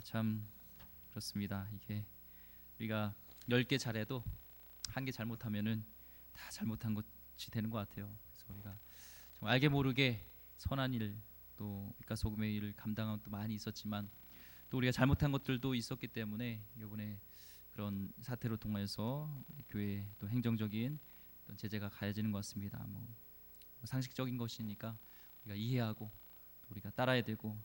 참 그렇습니다. 이게 우리가 10개 잘해도 한 개 잘못하면은 다 잘못한 것이 되는 것 같아요. 그래서 우리가 정말 알게 모르게 선한 일, 또 빛과 소금의 일을 감당한 것도 많이 있었지만 또 우리가 잘못한 것들도 있었기 때문에 이번에 그런 사태로 통해서 교회 또 행정적인 어떤 제재가 가해지는 것 같습니다. 상식적인 것이니까 우리가 이해하고 또 우리가 따라야 되고,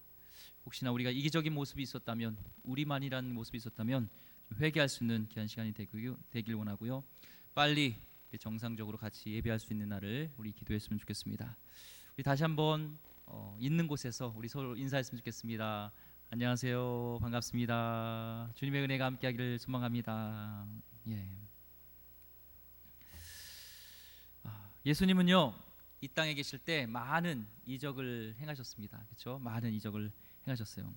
혹시나 우리가 이기적인 모습이 있었다면, 우리만이라는 모습이 있었다면 좀 회개할 수 있는 귀한 시간이 되길 원하고요. 빨리 정상적으로 같이 예배할 수 있는 날을 우리 기도했으면 좋겠습니다. 우리 다시 한번 있는 곳에서 우리 서로 인사했으면 좋겠습니다. 안녕하세요. 반갑습니다. 주님의 은혜가 함께하기를 소망합니다. 예수님은요, 이 땅에 계실 때 많은 이적을 행하셨습니다. 그렇죠? 많은 이적을 행하셨어요.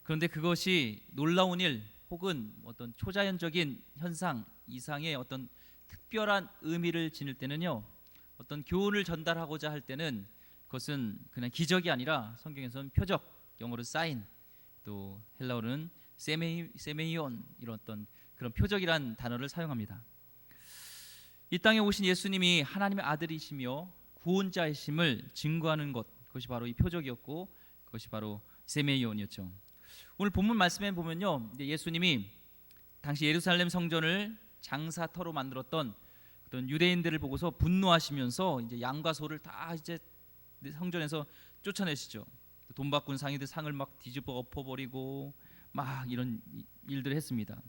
그런데 그것이 놀라운 일 혹은 어떤 초자연적인 현상 이상의 어떤 특별한 의미를 지닐 때는요, 어떤 교훈을 전달하고자 할 때는 그것은 그냥 기적이 아니라 성경에서는 표적, 영어로 사인, 또 헬라어로는 세메이온, 이런 어떤 그런 표적이란 단어를 사용합니다. 이 땅에 오신 예수님이 하나님의 아들이시며 구원자이심을 증거하는 것, 그것이 바로 이 표적이었고 그것이 바로 세메이온이었죠. 오늘 본문 말씀에 보면요, 예수님이 당시 예루살렘 성전을 장사터로 만들었던 어떤 유대인들을 보고서 분노하시면서 이제 양과 소를 다 이제 성전에서 쫓아내시죠. 돈 바꾼 상인들 상을 막 뒤집어 엎어버리고 막 이런 일들을 했습니다.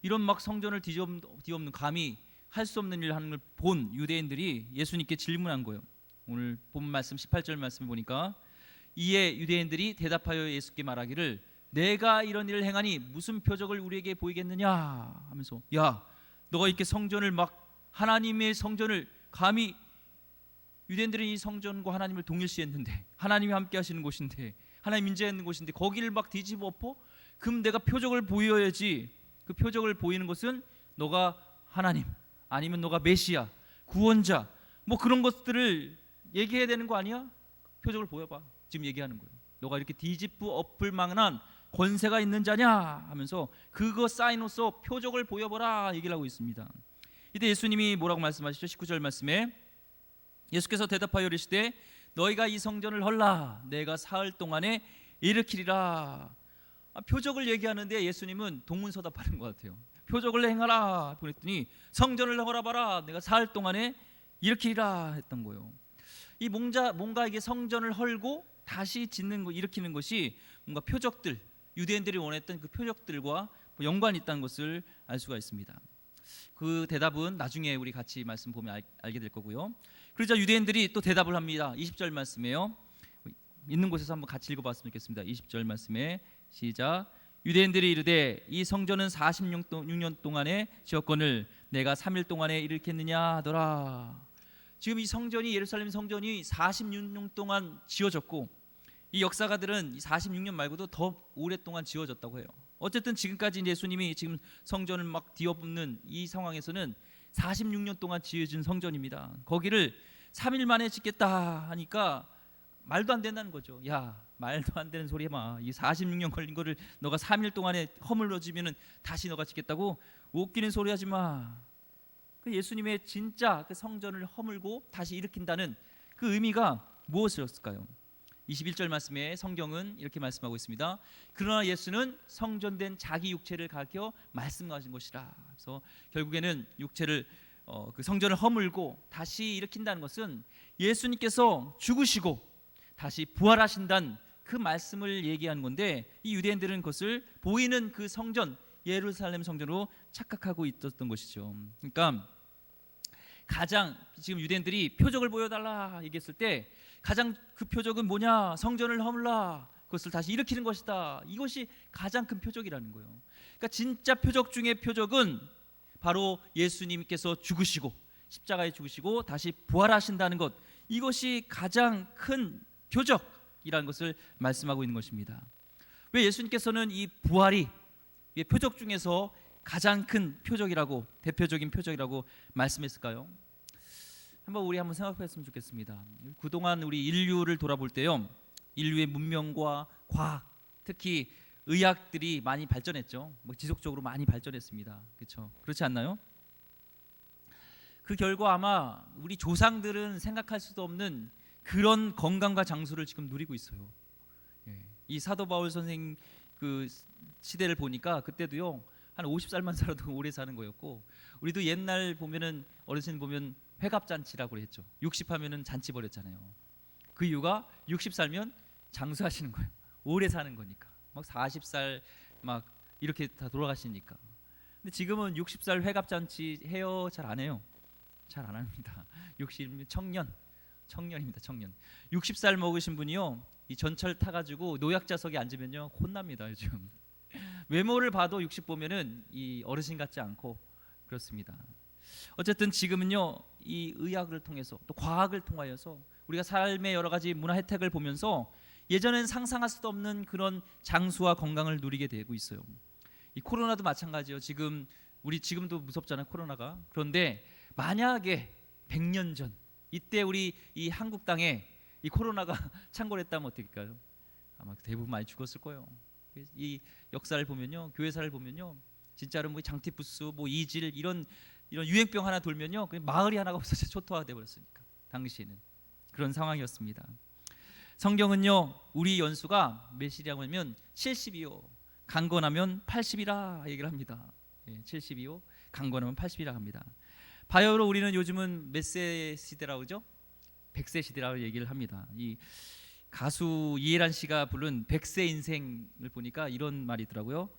이런 막 성전을 뒤엎는, 감히 할 수 없는 일을 하는 걸 본 유대인들이 예수님께 질문한 거예요. 오늘 본 말씀 18절 말씀 보니까, 이에 유대인들이 대답하여 예수께 말하기를 내가 이런 일을 행하니 무슨 표적을 우리에게 보이겠느냐 하면서, 야, 너가 이렇게 성전을 막, 하나님의 성전을 감히, 유대인들은 이 성전과 하나님을 동일시했는데, 하나님이 함께 하시는 곳인데, 하나님 임재하는 곳인데 거기를 막 뒤집어 엎어? 그럼 내가 표적을 보여야지. 그 표적을 보이는 것은 너가 하나님, 아니면 너가 메시아, 구원자, 뭐 그런 것들을 얘기해야 되는 거 아니야? 표적을 보여봐. 지금 얘기하는 거예요. 너가 이렇게 뒤집어 엎을 만한 권세가 있는 자냐 하면서 그거 사인으로서 표적을 보여보라 얘기를 하고 있습니다. 이때 예수님이 뭐라고 말씀하시죠? 19절 말씀에 예수께서 대답하여 이르시되 너희가 이 성전을 헐라 내가 사흘 동안에 일으키리라. 표적을 얘기하는데 예수님은 동문서답하는 것 같아요. 표적을 행하라 그랬더니 성전을 헐어봐라 내가 사흘 동안에 일으키리라 했던 거예요. 이 뭔가 이게 성전을 헐고 다시 짓는 거, 일으키는 것이 뭔가 표적들, 유대인들이 원했던 그 표적들과 연관이 있다는 것을 알 수가 있습니다. 그 대답은 나중에 우리 같이 말씀 보면 알게 될 거고요. 그러자 유대인들이 또 대답을 합니다. 20절 말씀에요. 있는 곳에서 한번 같이 읽어봤으면 좋겠습니다. 20절 말씀에 시작. 유대인들이 이르되 이 성전은 46년 동안에 지었거늘 내가 3일 동안에 일으켰느냐 하더라. 지금 이 성전이, 예루살렘 성전이 46년 동안 지어졌고, 이 역사가들은 46년 말고도 더 오랫동안 지어졌다고 해요. 어쨌든 지금까지 예수님이 지금 성전을 막 뒤엎는 이 상황에서는 46년 동안 지어진 성전입니다. 거기를 3일 만에 짓겠다 하니까 말도 안 된다는 거죠. 야, 말도 안 되는 소리 해봐. 이 46년 걸린 거를 너가 3일 동안에 허물어지면은 다시 너가 짓겠다고? 웃기는 소리 하지 마. 그 예수님의 진짜 그 성전을 허물고 다시 일으킨다는 그 의미가 무엇이었을까요? 21절 말씀에 성경은 이렇게 말씀하고 있습니다. 그러나 예수는 성전된 자기 육체를 가리켜 말씀하신 것이라. 그래서 결국에는 육체를 그 성전을 허물고 다시 일으킨다는 것은 예수님께서 죽으시고 다시 부활하신다는 그 말씀을 얘기하는 건데, 이 유대인들은 그것을 보이는 그 성전, 예루살렘 성전으로 착각하고 있었던 것이죠. 그러니까 가장 지금 유대인들이 표적을 보여달라 얘기했을 때 가장 그 표적은 뭐냐? 성전을 허물라, 그것을 다시 일으키는 것이다. 이것이 가장 큰 표적이라는 거예요. 그러니까 진짜 표적 중의 표적은 바로 예수님께서 죽으시고 십자가에 죽으시고 다시 부활하신다는 것, 이것이 가장 큰 표적이라는 것을 말씀하고 있는 것입니다. 왜 예수님께서는 이 부활이 표적 중에서 가장 큰 표적이라고, 대표적인 표적이라고 말씀했을까요? 우리 한번 생각했으면 좋겠습니다. 그동안 우리 인류를 돌아볼 때요, 인류의 문명과 과학, 특히 의학들이 많이 발전했죠. 뭐 지속적으로 많이 발전했습니다. 그렇죠? 그렇지 않나요? 그 결과 아마 우리 조상들은 생각할 수도 없는 그런 건강과 장수를 지금 누리고 있어요. 예. 이 사도 바울 선생 그 시대를 보니까 그때도요 한 50살만 살아도 오래 사는 거였고, 우리도 옛날 보면은 어르신 보면 회갑잔치라고 했죠. 60 하면은 잔치 벌였잖아요. 그 이유가 60 살면 장수하시는 거예요. 오래 사는 거니까. 막 40살 막 이렇게 다 돌아가시니까. 근데 지금은 60살 회갑잔치 해요? 잘 안 해요. 잘 안 합니다. 60 청년입니다. 청년. 60살 먹으신 분이요 이 전철 타가지고 노약자석에 앉으면요 혼납니다. 요즘 외모를 봐도 60 보면은 이 어르신 같지 않고 그렇습니다. 어쨌든 지금은요 이 의학을 통해서 또 과학을 통하여서 우리가 삶의 여러 가지 문화 혜택을 보면서 예전엔 상상할 수도 없는 그런 장수와 건강을 누리게 되고 있어요. 이 코로나도 마찬가지예요. 지금도 무섭잖아요, 코로나가. 그런데 만약에 100년 전 이때 우리 이 한국 땅에 이 코로나가 창궐했다면 어떨까요? 아마 대부분 많이 죽었을 거예요. 이 역사를 보면요, 교회사를 보면요, 진짜로 뭐 장티푸스, 뭐 이질 이런 유행병 하나 돌면요, 그냥 마을이 하나가 없어져 초토화돼 버렸으니까 당시에는 그런 상황이었습니다. 성경은요, 우리 연수가 몇이라고 하면 70이요, 강건하면 80이라 얘기를 합니다. 70이요, 강건하면 80이라 합니다. 바이오로 우리는 요즘은 몇 세 시대라고 그러죠? 100세 시대라고 얘기를 합니다. 이 가수 이해란 씨가 부른 100세 인생을 보니까 이런 말이 있더라고요.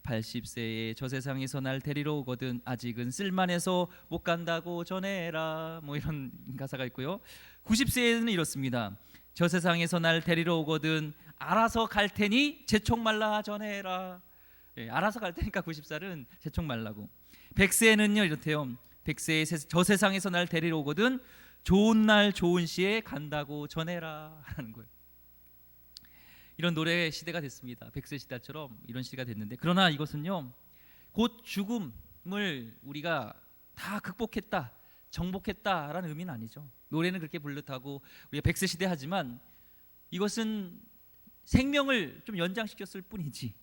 80세에 저 세상에서 날 데리러 오거든 아직은 쓸만해서 못 간다고 전해라, 뭐 이런 가사가 있고요. 90세에는 이렇습니다. 저 세상에서 날 데리러 오거든 알아서 갈 테니 재촉 말라 전해라. 알아서 갈 테니까 90살은 재촉 말라고. 100세에는요 이렇대요. 100세에 저 세상에서 날 데리러 오거든 좋은 날 좋은 시에 간다고 전해라 하는 거예요. 이런 노래 시대가 됐습니다. 100세 시대처럼 이런 시대가 됐는데, 그러나 이것은요 곧 죽음을 우리가 다 극복했다, 정복했다라는 의미는 아니죠. 노래는 그렇게 불렀다고 우리가 100세 시대 하지만 이것은 생명을 좀 연장시켰을 뿐이지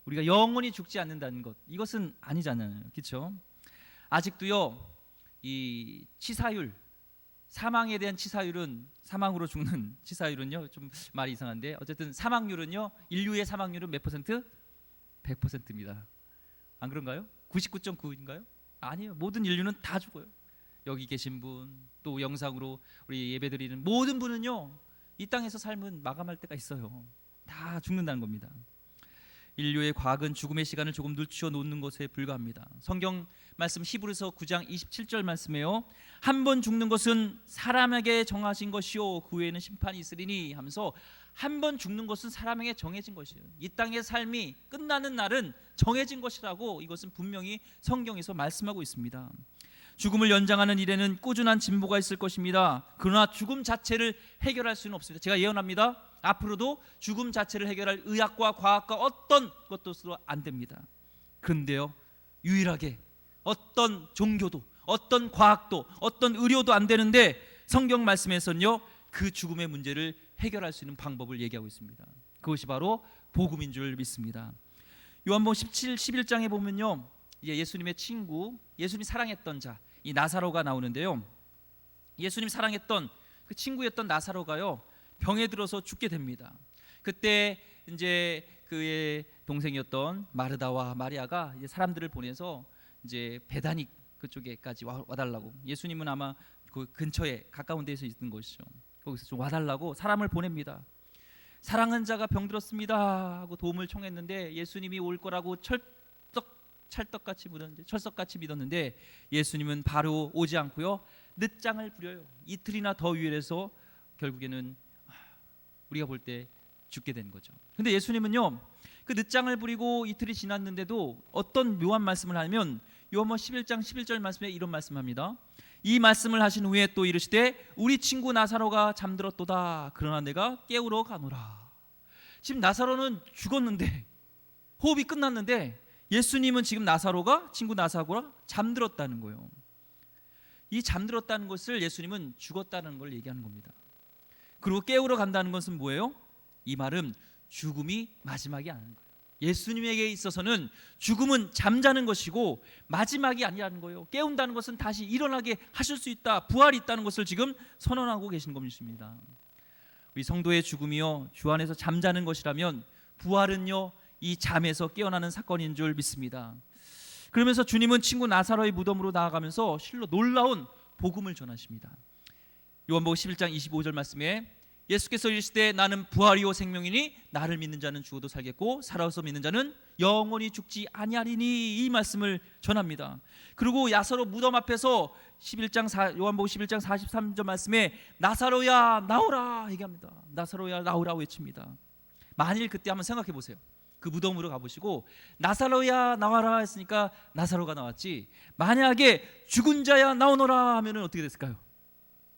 우리가 영원히 죽지 않는다는 것, 이것은 아니잖아요. 그렇죠? 아직도요 이 치사율, 사망에 대한 치사율은, 사망으로 죽는 치사율은요 좀 말이 이상한데 어쨌든 사망률은요, 인류의 사망률은 몇 퍼센트? 100%입니다. 안 그런가요? 99.9인가요? 아니에요. 모든 인류는 다 죽어요. 여기 계신 분, 또 영상으로 우리 예배드리는 모든 분은요 이 땅에서 삶은 마감할 때가 있어요. 다 죽는다는 겁니다. 인류의 과학은 죽음의 시간을 조금 늦춰 놓는 것에 불과합니다. 성경 말씀 히브리서 9장 27절 말씀에요, 한 번 죽는 것은 사람에게 정하신 것이요 그 후에는 심판이 있으리니 하면서, 한 번 죽는 것은 사람에게 정해진 것이에요. 이 땅의 삶이 끝나는 날은 정해진 것이라고 이것은 분명히 성경에서 말씀하고 있습니다. 죽음을 연장하는 일에는 꾸준한 진보가 있을 것입니다. 그러나 죽음 자체를 해결할 수는 없습니다. 제가 예언합니다. 앞으로도 죽음 자체를 해결할 의학과 과학과 어떤 것도 안 됩니다. 그런데요, 유일하게 어떤 종교도, 어떤 과학도, 어떤 의료도 안 되는데 성경 말씀에서는요 그 죽음의 문제를 해결할 수 있는 방법을 얘기하고 있습니다. 그것이 바로 복음인 줄 믿습니다. 요한복음 11장에 보면요, 예수님의 친구, 예수님이 사랑했던 자, 이 나사로가 나오는데요, 예수님 사랑했던 그 친구였던 나사로가요 병에 들어서 죽게 됩니다. 그때 이제 그의 동생이었던 마르다와 마리아가 이제 사람들을 보내서 이제 베다니 그쪽에까지 와달라고, 예수님은 아마 그 근처에 가까운 데서 있는 것이죠. 거기서 좀 와달라고 사람을 보냅니다. 사랑하는 자가 병들었습니다 하고 도움을 청했는데 예수님이 올 거라고 찰떡같이 믿었는데 예수님은 바로 오지 않고요 늦장을 부려요. 이틀이나 더 유예해서 결국에는 우리가 볼 때 죽게 된 거죠. 근데 예수님은요 그 늦장을 부리고 이틀이 지났는데도 어떤 묘한 말씀을 하면, 요한복음 11장 11절 말씀에 이런 말씀합니다. 이 말씀을 하신 후에 또 이르시되 우리 친구 나사로가 잠들었도다. 그러나 내가 깨우러 가노라. 지금 나사로는 죽었는데, 호흡이 끝났는데 예수님은 지금 친구 나사로가 잠들었다는 거예요. 이 잠들었다는 것을 예수님은 죽었다는 걸 얘기하는 겁니다. 그리고 깨우러 간다는 것은 뭐예요? 이 말은 죽음이 마지막이 아닌 거예요. 예수님에게 있어서는 죽음은 잠자는 것이고 마지막이 아니라는 거예요. 깨운다는 것은 다시 일어나게 하실 수 있다, 부활이 있다는 것을 지금 선언하고 계신 것입니다. 우리 성도의 죽음이요 주 안에서 잠자는 것이라면 부활은요 이 잠에서 깨어나는 사건인 줄 믿습니다. 그러면서 주님은 친구 나사로의 무덤으로 나아가면서 실로 놀라운 복음을 전하십니다. 요한복음 11장 25절 말씀에 예수께서 이르시되 나는 부활이요 생명이니 나를 믿는 자는 죽어도 살겠고 살아서 믿는 자는 영원히 죽지 아니하리니, 이 말씀을 전합니다. 그리고 나사로 무덤 앞에서 요한복음 11장 43절 말씀에 나사로야 나오라 얘기합니다. 나사로야 나오라 외칩니다. 만일 그때 한번 생각해 보세요. 그 무덤으로 가보시고 나사로야 나와라 했으니까 나사로가 나왔지, 만약에 죽은 자야 나오너라 하면은 어떻게 됐을까요?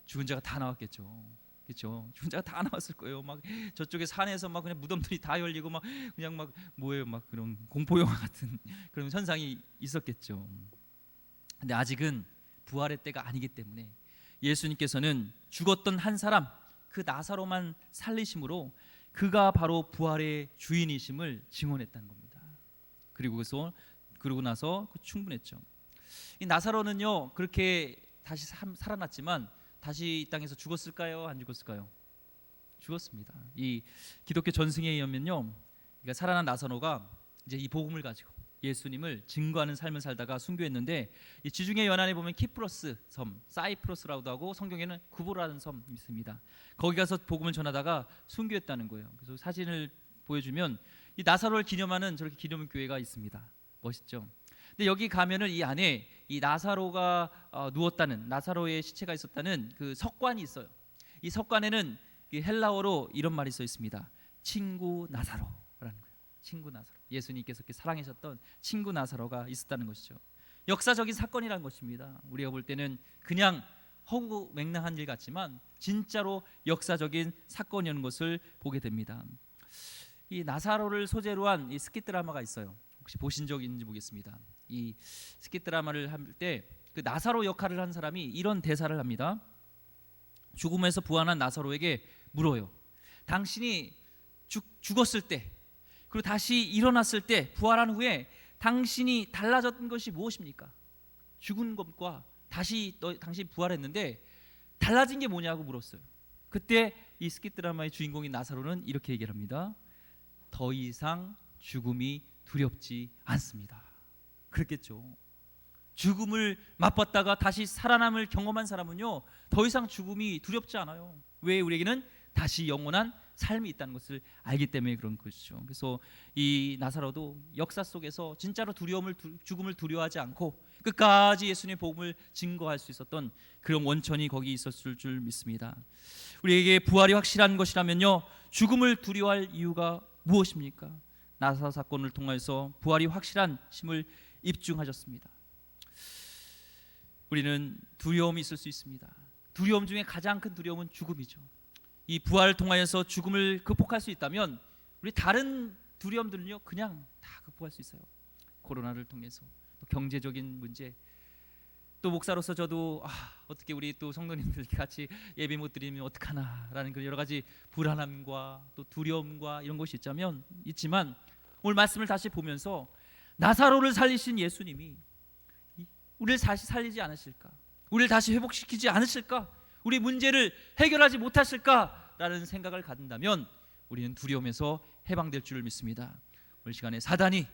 죽은 자가 다 나왔겠죠. 그렇죠? 죽은 자가 다 나왔을 거예요. 막 저쪽에 산에서 막 그냥 무덤들이 다 열리고 막 그냥 막 뭐예요, 막 그런 공포 영화 같은 그런 현상이 있었겠죠. 근데 아직은 부활의 때가 아니기 때문에 예수님께서는 죽었던 한 사람, 그 나사로만 살리심으로 그가 바로 부활의 주인이심을 증언했다는 겁니다. 그리고 나서 충분했죠. 이 나사로는요 그렇게 다시 살아났지만 다시 이 땅에서 죽었을까요? 안 죽었을까요? 죽었습니다. 이 기독교 전승에 의하면요, 그러니까 살아난 나사로가 이제 이 복음을 가지고 예수님을 증거하는 삶을 살다가 순교했는데, 이 지중해 연안에 보면 키프로스 섬, 사이프러스라고도 하고 성경에는 구보라는 섬이 있습니다. 거기 가서 복음을 전하다가 순교했다는 거예요. 그래서 사진을 보여주면 이 나사로를 기념하는 저렇게 기념 교회가 있습니다. 멋있죠? 근데 여기 가면은 이 안에 이 나사로가 누웠다는, 나사로의 시체가 있었다는 그 석관이 있어요. 이 석관에는 헬라어로 이런 말이 써 있습니다. 친구 나사로라는 거예요. 친구 나사로. 예수님께서 사랑하셨던 친구 나사로가 있었다는 것이죠. 역사적인 사건이라는 것입니다. 우리가 볼 때는 그냥 허구맹랑한 일 같지만 진짜로 역사적인 사건이라는 것을 보게 됩니다. 이 나사로를 소재로 한 이 스킷 드라마가 있어요. 혹시 보신 적 있는지 보겠습니다. 이 스킷 드라마를 할 때 그 나사로 역할을 한 사람이 이런 대사를 합니다. 죽음에서 부활한 나사로에게 물어요. 당신이 죽었을 때, 그리고 다시 일어났을 때, 부활한 후에 당신이 달라졌던 것이 무엇입니까? 죽은 것과 다시 당신이 부활했는데 달라진 게 뭐냐고 물었어요. 그때 이 스킷 드라마의 주인공인 나사로는 이렇게 얘기를 합니다. 더 이상 죽음이 두렵지 않습니다. 그랬겠죠. 죽음을 맛봤다가 다시 살아남을 경험한 사람은요 더 이상 죽음이 두렵지 않아요. 왜? 우리에게는 다시 영원한 삶이 있다는 것을 알기 때문에 그런 것이죠. 그래서 이 나사로도 역사 속에서 진짜로 죽음을 두려워하지 않고 끝까지 예수님의 복음을 증거할 수 있었던 그런 원천이 거기 있었을 줄 믿습니다. 우리에게 부활이 확실한 것이라면요 죽음을 두려워할 이유가 무엇입니까? 나사 사건을 통해서 부활이 확실한 심을 입증하셨습니다. 우리는 두려움이 있을 수 있습니다. 두려움 중에 가장 큰 두려움은 죽음이죠. 이 부활을 통하여서 죽음을 극복할 수 있다면 우리 다른 두려움들은요 그냥 다 극복할 수 있어요. 코로나를 통해서, 또 경제적인 문제, 또 목사로서 저도 어떻게 우리 또 성도님들 같이 예배 못 드리면 어떡하나라는 그 여러 가지 불안함과 또 두려움과 이런 것이 있지만 오늘 말씀을 다시 보면서 나사로를 살리신 예수님이 우리를 다시 살리지 않으실까? 우리를 다시 회복시키지 않으실까? 우리 문제를 해결하지 못하실까라는 생각을 갖는다면 우리는 두려움에서 해방될 줄을 믿습니다. 오늘 시간에 사단이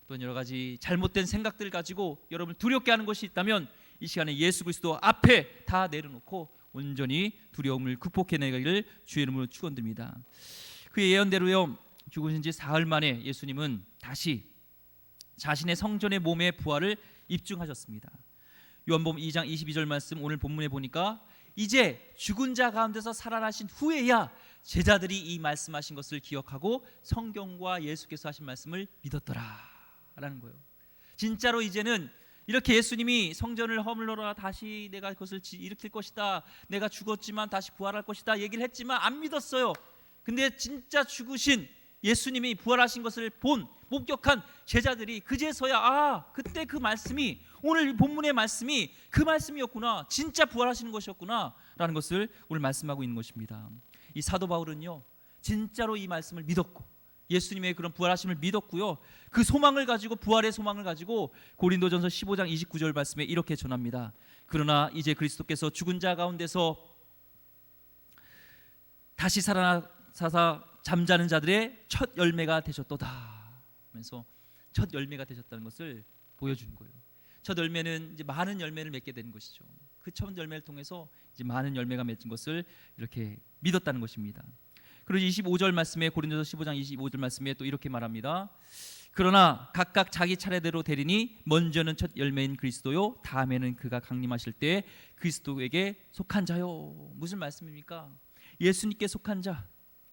또 여러 가지 잘못된 생각들을 가지고 여러분을 두렵게 하는 것이 있다면 이 시간에 예수 그리스도 앞에 다 내려놓고 온전히 두려움을 극복해내기를 주의 이름으로 축원드립니다. 그의 예언대로요 죽으신 지 사흘 만에 예수님은 다시 자신의 성전의 몸의 부활을 입증하셨습니다. 요한복음 2장 22절 말씀 오늘 본문에 보니까 이제 죽은 자 가운데서 살아나신 후에야 제자들이 이 말씀하신 것을 기억하고 성경과 예수께서 하신 말씀을 믿었더라라는 거예요. 진짜로 이제는 이렇게 예수님이 성전을 허물러라 다시 내가 그것을 일으킬 것이다, 내가 죽었지만 다시 부활할 것이다 얘기를 했지만 안 믿었어요. 근데 진짜 죽으신 예수님이 부활하신 것을 목격한 제자들이 그제서야 그때 그 말씀이, 오늘 본문의 말씀이 그 말씀이었구나, 진짜 부활하시는 것이었구나 라는 것을 오늘 말씀하고 있는 것입니다. 이 사도 바울은요 진짜로 이 말씀을 믿었고 예수님의 그런 부활하심을 믿었고요. 그 소망을 가지고, 부활의 소망을 가지고 고린도전서 15장 29절 말씀에 이렇게 전합니다. 그러나 이제 그리스도께서 죽은 자 가운데서 다시 살아나사 잠자는 자들의 첫 열매가 되셨도다 하면서 첫 열매가 되셨다는 것을 보여주는 거예요. 첫 열매는 이제 많은 열매를 맺게 되는 것이죠. 그 첫 열매를 통해서 이제 많은 열매가 맺은 것을 이렇게 믿었다는 것입니다. 그리고 25절 말씀에, 고린도서 15장 25절 말씀에 또 이렇게 말합니다. 그러나 각각 자기 차례대로 되리니 먼저는 첫 열매인 그리스도요, 다음에는 그가 강림하실 때 그리스도에게 속한 자요. 무슨 말씀입니까? 예수님께 속한 자,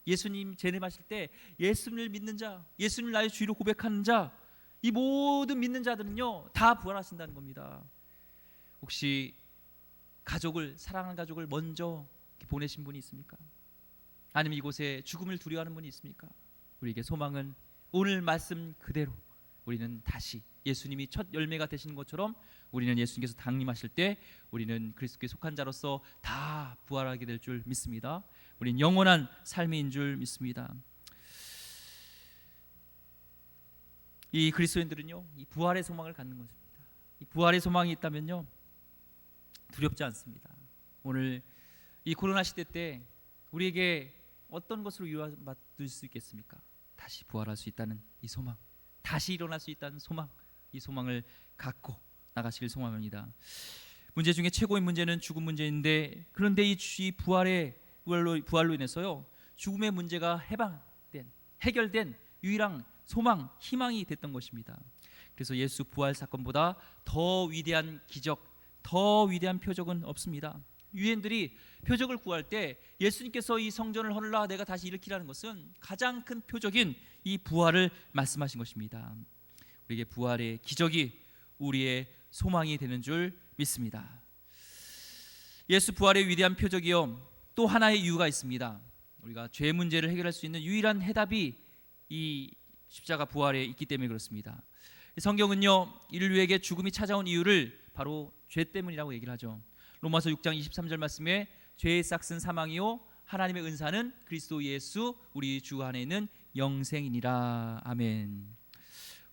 예수님 재림하실 때 예수님을 믿는 자, 예수님을 나의 주로 고백하는 자, 이 모든 믿는 자들은요 다 부활하신다는 겁니다. 혹시 가족을, 사랑하는 가족을 먼저 보내신 분이 있습니까? 아니면 이곳에 죽음을 두려워하는 분이 있습니까? 우리에게 소망은 오늘 말씀 그대로 우리는 다시 예수님이 첫 열매가 되시는 것처럼 우리는 예수님께서 강림하실 때 우리는 그리스도께 속한 자로서 다 부활하게 될 줄 믿습니다. 우리는 영원한 삶인 줄 믿습니다. 이 그리스도인들은요 이 부활의 소망을 갖는 것입니다. 이 부활의 소망이 있다면요 두렵지 않습니다. 오늘 이 코로나 시대 때 우리에게 어떤 것으로 위로받을 수 있겠습니까? 다시 부활할 수 있다는 이 소망, 다시 일어날 수 있다는 소망, 이 소망을 갖고 나가시길 소망합니다. 문제 중에 최고의 문제는 죽음 문제인데, 그런데 이 부활로 인해서요 죽음의 문제가 해결된 유일한 소망, 희망이 됐던 것입니다. 그래서 예수 부활 사건보다 더 위대한 기적, 더 위대한 표적은 없습니다. 유엔들이 표적을 구할 때 예수님께서 이 성전을 헐라 내가 다시 일으키라는 것은 가장 큰 표적인 이 부활을 말씀하신 것입니다. 우리에게 부활의 기적이 우리의 소망이 되는 줄 믿습니다. 예수 부활의 위대한 표적이요 또 하나의 이유가 있습니다. 우리가 죄 문제를 해결할 수 있는 유일한 해답이 이 십자가 부활에 있기 때문에 그렇습니다. 성경은요 인류에게 죽음이 찾아온 이유를 바로 죄 때문이라고 얘기를 하죠. 로마서 6장 23절 말씀에 죄의 싹은 사망이요 하나님의 은사는 그리스도 예수 우리 주 안에 있는 영생이니라. 아멘.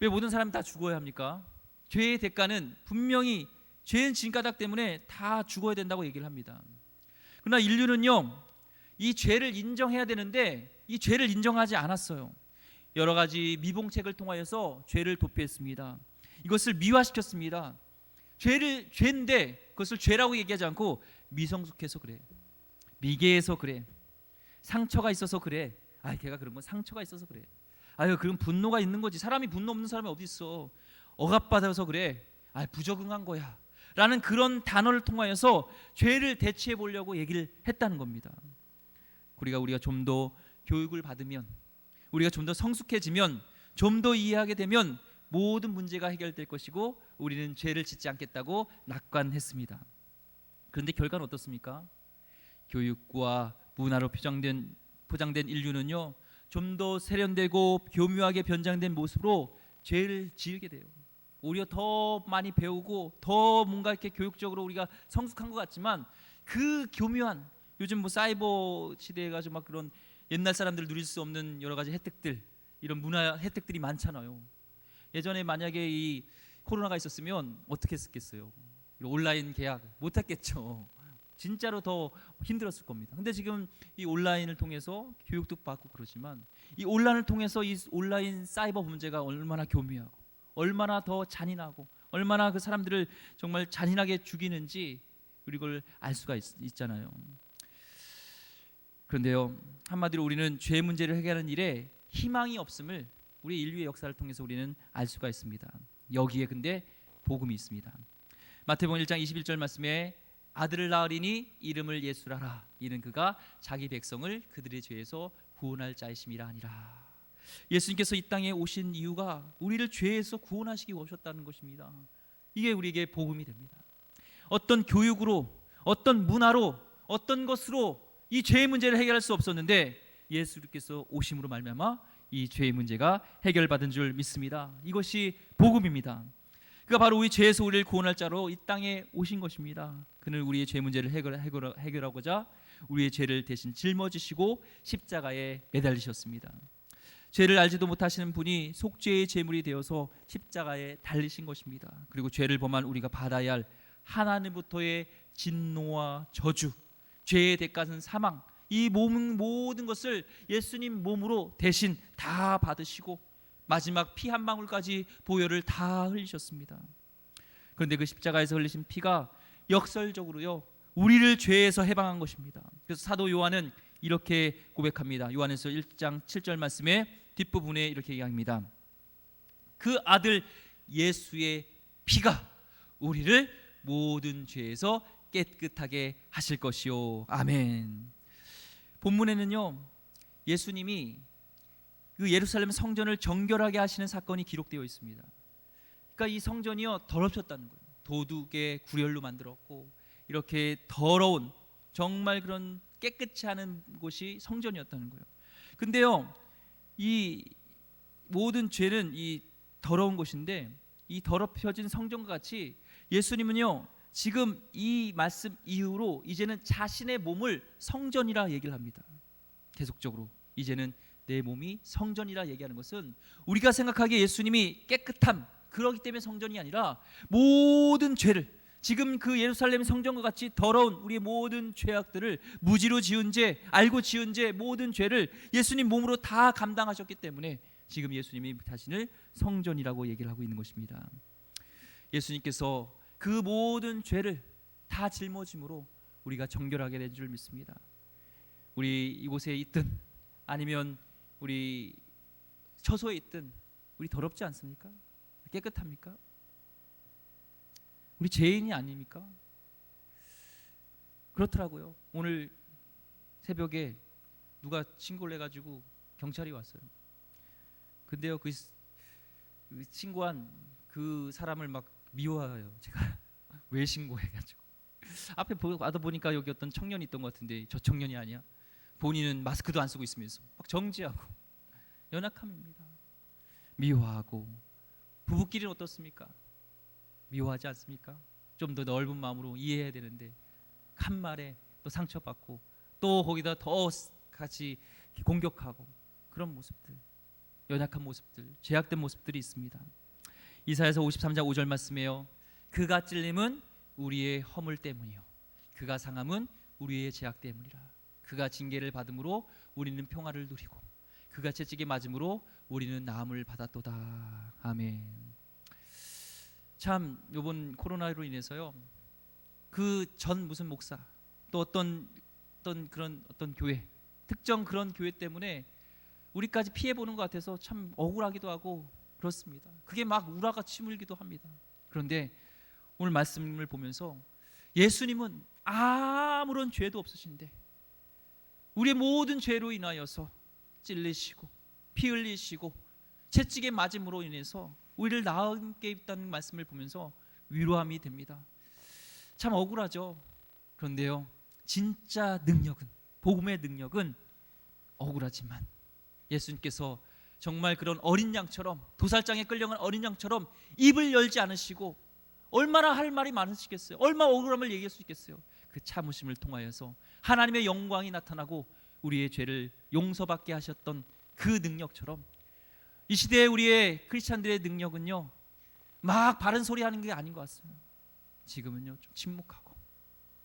왜 모든 사람이 다 죽어야 합니까? 죄의 대가는 분명히, 죄는 진가닥 때문에 다 죽어야 된다고 얘기를 합니다. 그러나 인류는요 이 죄를 인정해야 되는데 이 죄를 인정하지 않았어요. 여러 가지 미봉책을 통하여서 죄를 도피했습니다. 이것을 미화시켰습니다. 죄인데 그것을 죄라고 얘기하지 않고 미성숙해서 그래, 미개해서 그래, 상처가 있어서 그래, 걔가 그런 건 상처가 있어서 그래, 그럼 분노가 있는 거지, 사람이 분노 없는 사람이 어디 있어, 억압받아서 그래, 부적응한 거야 라는 그런 단어를 통하여서 죄를 대체해 보려고 얘기를 했다는 겁니다. 우리가 좀 더 교육을 받으면, 우리가 좀 더 성숙해지면, 좀 더 이해하게 되면 모든 문제가 해결될 것이고 우리는 죄를 짓지 않겠다고 낙관했습니다. 그런데 결과는 어떻습니까? 교육과 문화로 포장된 인류는요 좀 더 세련되고 교묘하게 변장된 모습으로 죄를 지으게 돼요. 오히려 더 많이 배우고 더 뭔가 이렇게 교육적으로 우리가 성숙한 것 같지만 그 교묘한, 요즘 뭐 사이버 시대에 가지고 막 그런 옛날 사람들 누릴 수 없는 여러 가지 혜택들, 이런 문화 혜택들이 많잖아요. 예전에 만약에 이 코로나가 있었으면 어떻게 했겠어요? 온라인 계약 못 했겠죠. 진짜로 더 힘들었을 겁니다. 근데 지금 이 온라인을 통해서 교육도 받고 그러지만 이 온라인을 통해서 이 온라인 사이버 문제가 얼마나 교묘하고 얼마나 더 잔인하고 얼마나 그 사람들을 정말 잔인하게 죽이는지 이걸 알 수가 있잖아요. 그런데요 한마디로 우리는 죄 문제를 해결하는 일에 희망이 없음을 우리 인류의 역사를 통해서 우리는 알 수가 있습니다. 여기에 근데 복음이 있습니다. 마태복음 1장 21절 말씀에 아들을 낳으리니 이름을 예수라라. 이는 그가 자기 백성을 그들의 죄에서 구원할 자이심이라 하니라. 예수님께서 이 땅에 오신 이유가 우리를 죄에서 구원하시기 오셨다는 것입니다. 이게 우리에게 복음이 됩니다. 어떤 교육으로, 어떤 문화로, 어떤 것으로 이 죄의 문제를 해결할 수 없었는데 예수님께서 오심으로 말미암아 이 죄의 문제가 해결받은 줄 믿습니다. 이것이 복음입니다. 그가 바로 우리 죄에서 우리를 구원할 자로 이 땅에 오신 것입니다. 그는 우리의 죄 문제를 해결하고자 우리의 죄를 대신 짊어지시고 십자가에 매달리셨습니다. 죄를 알지도 못하시는 분이 속죄의 제물이 되어서 십자가에 달리신 것입니다. 그리고 죄를 범한 우리가 받아야 할 하나님부터의 진노와 저주, 죄의 대가는 사망, 이 모든 것을 예수님 몸으로 대신 다 받으시고 마지막 피 한 방울까지 보혈을 다 흘리셨습니다. 그런데 그 십자가에서 흘리신 피가 역설적으로요 우리를 죄에서 해방한 것입니다. 그래서 사도 요한은 이렇게 고백합니다. 요한에서 1장 7절 말씀에 뒷부분에 이렇게 얘기합니다. 그 아들 예수의 피가 우리를 모든 죄에서 깨끗하게 하실 것이요. 아멘. 본문에는요 예수님이 그 예루살렘 성전을 정결하게 하시는 사건이 기록되어 있습니다. 그러니까 이 성전이요 더럽혔다는 거예요. 도둑의 구렬로 만들었고 이렇게 더러운 정말 그런 깨끗이 하는 곳이 성전이었다는 거예요. 근데요 이 모든 죄는 이 더러운 곳인데 이 더럽혀진 성전과 같이 예수님은요 지금 이 말씀 이후로 이제는 자신의 몸을 성전이라 얘기를 합니다. 계속적으로 이제는 내 몸이 성전이라 얘기하는 것은 우리가 생각하기에 예수님이 깨끗함 그러기 때문에 성전이 아니라 모든 죄를 지금 그 예루살렘 성전과 같이 더러운 우리의 모든 죄악들을 무지로 지은 죄, 알고 지은 죄 모든 죄를 예수님 몸으로 다 감당하셨기 때문에 지금 예수님이 자신을 성전이라고 얘기를 하고 있는 것입니다. 예수님께서 그 모든 죄를 다 짊어짐으로 우리가 정결하게 된 줄 믿습니다. 우리 이곳에 있든 아니면 우리 처소에 있든 우리 더럽지 않습니까? 깨끗합니까? 우리 죄인이 아닙니까? 그렇더라고요. 오늘 새벽에 누가 신고를 해가지고 경찰이 왔어요. 근데요 그 신고한 그 사람을 막 미워해요. 제가 왜 신고해가지고 앞에 와다 보니까 여기 어떤 청년이 있던 것 같은데 저 청년이 아니야. 본인은 마스크도 안 쓰고 있으면서 막 정지하고 연약함입니다. 미워하고 부부끼리는 어떻습니까? 미워하지 않습니까? 좀 더 넓은 마음으로 이해해야 되는데 한 말에 또 상처받고 또 거기다 더 같이 공격하고 그런 모습들, 연약한 모습들, 죄악된 모습들이 있습니다. 이사야서 53장 5절 말씀에요. 그가 찔림은 우리의 허물 때문이요 그가 상함은 우리의 죄악 때문이라. 그가 징계를 받음으로 우리는 평화를 누리고 그가 채찍에 맞음으로 우리는 나음을 받았도다. 아멘. 참 이번 코로나로 인해서요 그 전 무슨 목사 또 어떤 그런 어떤 교회 특정 그런 교회 때문에 우리까지 피해 보는 것 같아서 참 억울하기도 하고 그렇습니다. 그게 막 우라가 치밀기도 합니다. 그런데 오늘 말씀을 보면서 예수님은 아무런 죄도 없으신데 우리의 모든 죄로 인하여서 찔리시고 피 흘리시고 채찍에 맞음으로 인해서 우리를 나음께 있다는 말씀을 보면서 위로함이 됩니다. 참 억울하죠. 그런데요 진짜 능력은 복음의 능력은 억울하지만 예수님께서 정말 그런 어린 양처럼 도살장에 끌려간 어린 양처럼 입을 열지 않으시고 얼마나 할 말이 많으시겠어요. 얼마나 억울함을 얘기할 수 있겠어요. 그 참으심을 통하여서 하나님의 영광이 나타나고 우리의 죄를 용서받게 하셨던 그 능력처럼 이 시대에 우리의 크리스찬들의 능력은요 막 바른 소리 하는 게 아닌 것 같습니다. 지금은요 좀 침묵하고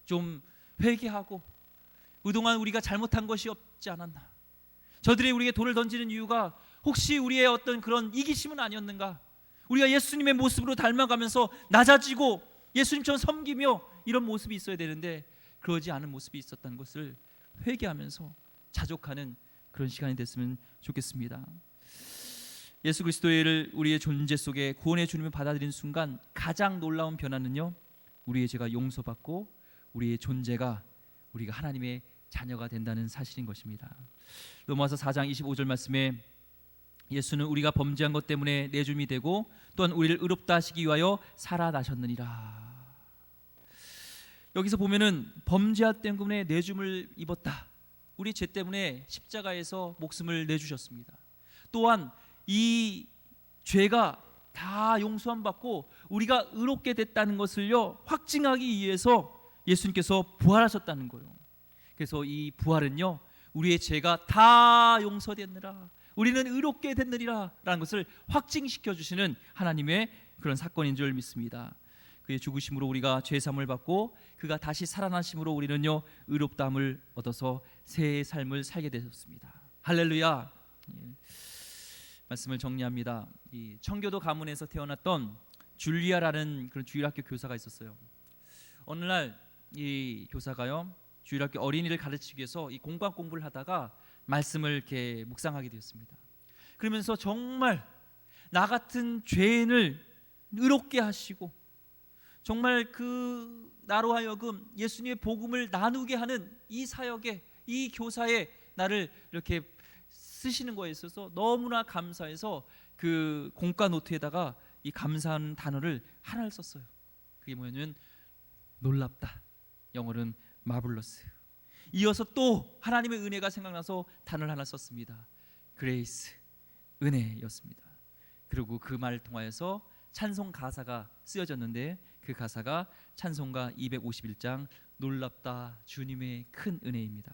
좀 회개하고 그동안 우리가 잘못한 것이 없지 않았나, 저들이 우리에게 돌을 던지는 이유가 혹시 우리의 어떤 그런 이기심은 아니었는가, 우리가 예수님의 모습으로 닮아가면서 낮아지고 예수님처럼 섬기며 이런 모습이 있어야 되는데 그러지 않은 모습이 있었다는 것을 회개하면서 자족하는 그런 시간이 됐으면 좋겠습니다. 예수 그리스도를 우리의 존재 속에 구원의 주님을 받아들이는 순간 가장 놀라운 변화는요 우리의 죄가 용서받고 우리의 존재가 우리가 하나님의 자녀가 된다는 사실인 것입니다. 로마서 4장 25절 말씀에 예수는 우리가 범죄한 것 때문에 내줌이 되고 또한 우리를 의롭다 하시기 위하여 살아나셨느니라. 여기서 보면은 범죄한 때문에 내줌을 입었다. 우리 죄 때문에 십자가에서 목숨을 내주셨습니다. 또한 이 죄가 다 용서함 받고 우리가 의롭게 됐다는 것을요 확증하기 위해서 예수님께서 부활하셨다는 거예요. 그래서 이 부활은요 우리의 죄가 다 용서됐느라 우리는 의롭게 됐느니라 라는 것을 확증시켜 주시는 하나님의 그런 사건인 줄 믿습니다. 그의 죽으심으로 우리가 죄사함을 받고 그가 다시 살아나심으로 우리는요 의롭다함을 얻어서 새 삶을 살게 되었습니다. 할렐루야. 말씀을 정리합니다. 이 청교도 가문에서 태어났던 줄리아라는 그런 주일학교 교사가 있었어요. 어느 날 이 교사가요 주일학교 어린이를 가르치기 위해서 이 공방 공부를 하다가 말씀을 이렇게 묵상하게 되었습니다. 그러면서 정말 나 같은 죄인을 의롭게 하시고 정말 그 나로 하여금 예수님의 복음을 나누게 하는 이 사역에, 이 교사에 나를 이렇게 쓰시는 거에 있어서 너무나 감사해서 그 공과 노트에다가 이 감사하는 단어를 하나를 썼어요. 그게 뭐냐면 놀랍다, 영어로는 마블러스. 이어서 또 하나님의 은혜가 생각나서 단어를 하나 썼습니다. 그레이스, 은혜였습니다. 그리고 그 말을 통하여서 찬송 가사가 쓰여졌는데 그 가사가 찬송가 251장 놀랍다 주님의 큰 은혜입니다.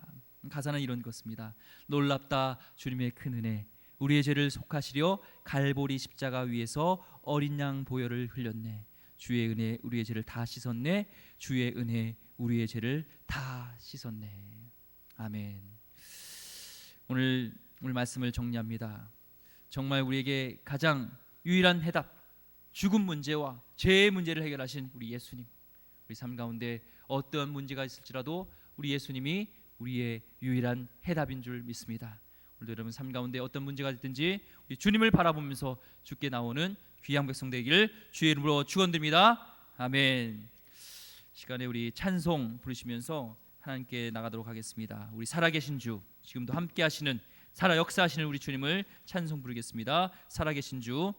가사는 이런 것입니다. 놀랍다 주님의 큰 은혜, 우리의 죄를 속하시려 갈보리 십자가 위에서 어린 양 보혈을 흘렸네. 주의 은혜 우리의 죄를 다 씻었네. 주의 은혜 우리의 죄를 다 씻었네. 아멘. 오늘 말씀을 정리합니다. 정말 우리에게 가장 유일한 해답, 죽음 문제와 죄의 문제를 해결하신 우리 예수님, 우리 삶 가운데 어떤 문제가 있을지라도 우리 예수님이 우리의 유일한 해답인 줄 믿습니다. 오늘도 여러분 삶 가운데 어떤 문제가 있든지 우리 주님을 바라보면서 주께 나오는 귀한 백성 되기를 주의 이름으로 축원드립니다. 아멘. 시간에 우리 찬송 부르시면서 하나님께 나가도록 하겠습니다. 우리 살아계신 주, 지금도 함께 하시는 살아 역사하시는 우리 주님을 찬송 부르겠습니다. 살아계신 주